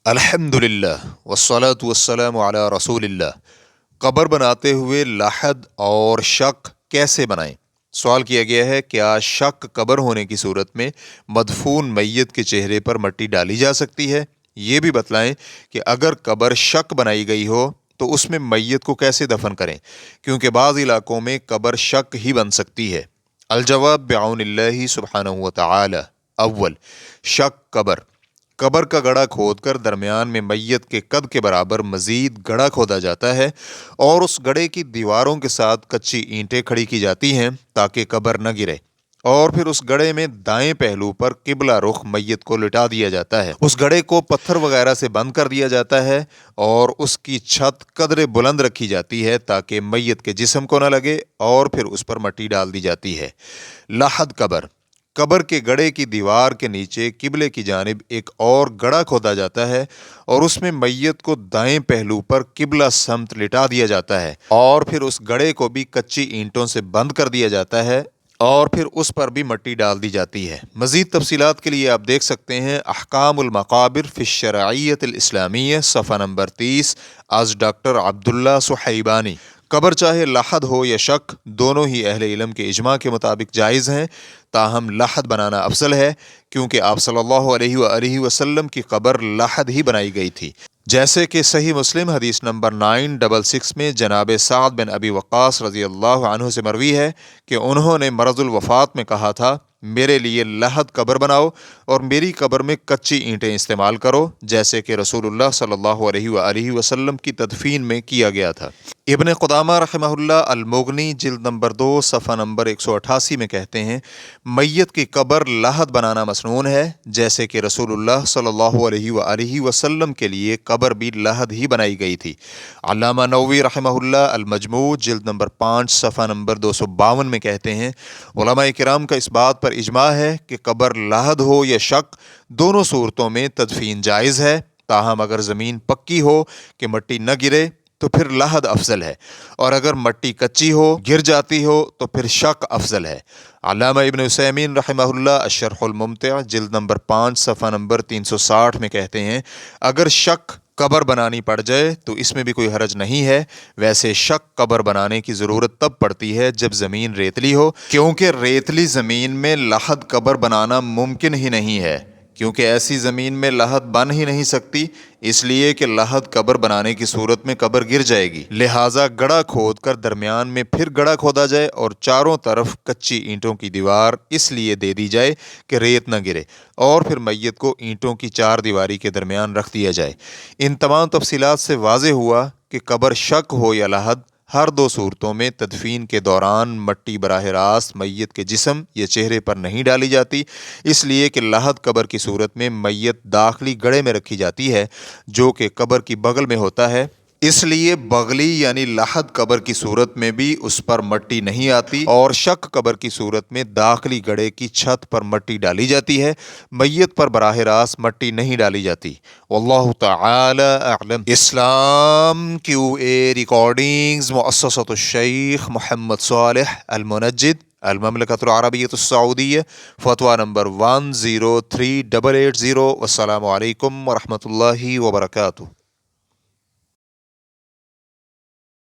الحمدللہ والصلاة والسلام علی رسول اللہ۔ قبر بناتے ہوئے لحد اور شق کیسے بنائیں؟ سوال کیا گیا ہے، کیا شق قبر ہونے کی صورت میں مدفون میت کے چہرے پر مٹی ڈالی جا سکتی ہے؟ یہ بھی بتلائیں کہ اگر قبر شق بنائی گئی ہو تو اس میں میت کو کیسے دفن کریں، کیونکہ بعض علاقوں میں قبر شق ہی بن سکتی ہے۔ الجواب بعون اللہ سبحانہ وتعالی۔ اول، شق قبر کا گڑھا کھود کر درمیان میں میت کے قد کے برابر مزید گڑھا کھودا جاتا ہے اور اس گڑھے کی دیواروں کے ساتھ کچی اینٹیں کھڑی کی جاتی ہیں تاکہ قبر نہ گرے، اور پھر اس گڑھے میں دائیں پہلو پر قبلہ رخ میت کو لٹا دیا جاتا ہے۔ اس گڑھے کو پتھر وغیرہ سے بند کر دیا جاتا ہے اور اس کی چھت قدرے بلند رکھی جاتی ہے تاکہ میت کے جسم کو نہ لگے، اور پھر اس پر مٹی ڈال دی جاتی ہے۔ لحد قبر کے گڑھے کی دیوار کے نیچے قبلے کی جانب ایک اور گڑھا کھودا جاتا ہے اور اس میں میت کو دائیں پہلو پر قبلہ سمت لٹا دیا جاتا ہے، اور پھر اس گڑھے کو بھی کچی اینٹوں سے بند کر دیا جاتا ہے اور پھر اس پر بھی مٹی ڈال دی جاتی ہے۔ مزید تفصیلات کے لیے آپ دیکھ سکتے ہیں احکام المقابر فی الشرعیۃ الاسلامیہ، صفحہ نمبر 30، از ڈاکٹر عبداللہ صحیبانی۔ قبر چاہے لحد ہو یا شق، دونوں ہی اہل علم کے اجماع کے مطابق جائز ہیں، تاہم لحد بنانا افضل ہے کیونکہ آپ صلی اللہ علیہ وآلہ وسلم کی قبر لحد ہی بنائی گئی تھی، جیسے کہ صحیح مسلم حدیث نمبر 966 میں جناب سعد بن ابی وقاص رضی اللہ عنہ سے مروی ہے کہ انہوں نے مرض الوفات میں کہا تھا، میرے لیے لحد قبر بناؤ اور میری قبر میں کچی اینٹیں استعمال کرو، جیسے کہ رسول اللہ صلی اللہ علیہ وآلہ وسلم کی تدفین میں کیا گیا تھا۔ ابن قدامہ رحمہ اللہ المغنی جلد نمبر 2 صفحہ نمبر 188 میں کہتے ہیں، میت کی قبر لحد بنانا مسنون ہے، جیسے کہ رسول اللہ صلی اللہ علیہ وآلہ وسلم کے لیے قبر بھی لحد ہی بنائی گئی تھی۔ علامہ نووی رحمہ اللہ المجموع جلد نمبر 5 صفحہ نمبر 252 میں کہتے ہیں، علماء کرام کا اس بات پر اجماع ہے کہ قبر لحد ہو یا شق، دونوں صورتوں میں تدفین جائز ہے، تاہم اگر زمین پکی ہو کہ مٹی نہ گرے تو پھر لحد افضل ہے، اور اگر مٹی کچی ہو، گر جاتی ہو، تو پھر شق افضل ہے۔ علامہ ابن عثیمین رحمہ اللہ الشرح الممتع جلد نمبر 5 صفحہ نمبر 360 میں کہتے ہیں، اگر شق قبر بنانی پڑ جائے تو اس میں بھی کوئی حرج نہیں ہے، ویسے شق قبر بنانے کی ضرورت تب پڑتی ہے جب زمین ریتلی ہو، کیونکہ ریتلی زمین میں لحد قبر بنانا ممکن ہی نہیں ہے، کیونکہ ایسی زمین میں لحد بن ہی نہیں سکتی، اس لیے کہ لحد قبر بنانے کی صورت میں قبر گر جائے گی، لہٰذا گڑھا کھود کر درمیان میں پھر گڑھا کھودا جائے اور چاروں طرف کچی اینٹوں کی دیوار اس لیے دے دی جائے کہ ریت نہ گرے، اور پھر میت کو اینٹوں کی چار دیواری کے درمیان رکھ دیا جائے۔ ان تمام تفصیلات سے واضح ہوا کہ قبر شق ہو یا لحد، ہر دو صورتوں میں تدفین کے دوران مٹی براہ راست میت کے جسم یا چہرے پر نہیں ڈالی جاتی، اس لیے کہ لحد قبر کی صورت میں میت داخلی گڑھے میں رکھی جاتی ہے جو کہ قبر کی بغل میں ہوتا ہے، اس لیے بغلی یعنی لحد قبر کی صورت میں بھی اس پر مٹی نہیں آتی، اور شق قبر کی صورت میں داخلی گڑھے کی چھت پر مٹی ڈالی جاتی ہے، میت پر براہ راست مٹی نہیں ڈالی جاتی۔ واللہ تعالی اعلم۔ اسلام QA ریکارڈنگز، مؤسسۃ الشیخ محمد صالح المنجد، المملکۃ العربیۃ السعودیہ، فتویٰ نمبر 103880۔ والسلام علیکم ورحمۃ اللہ وبرکاتہ۔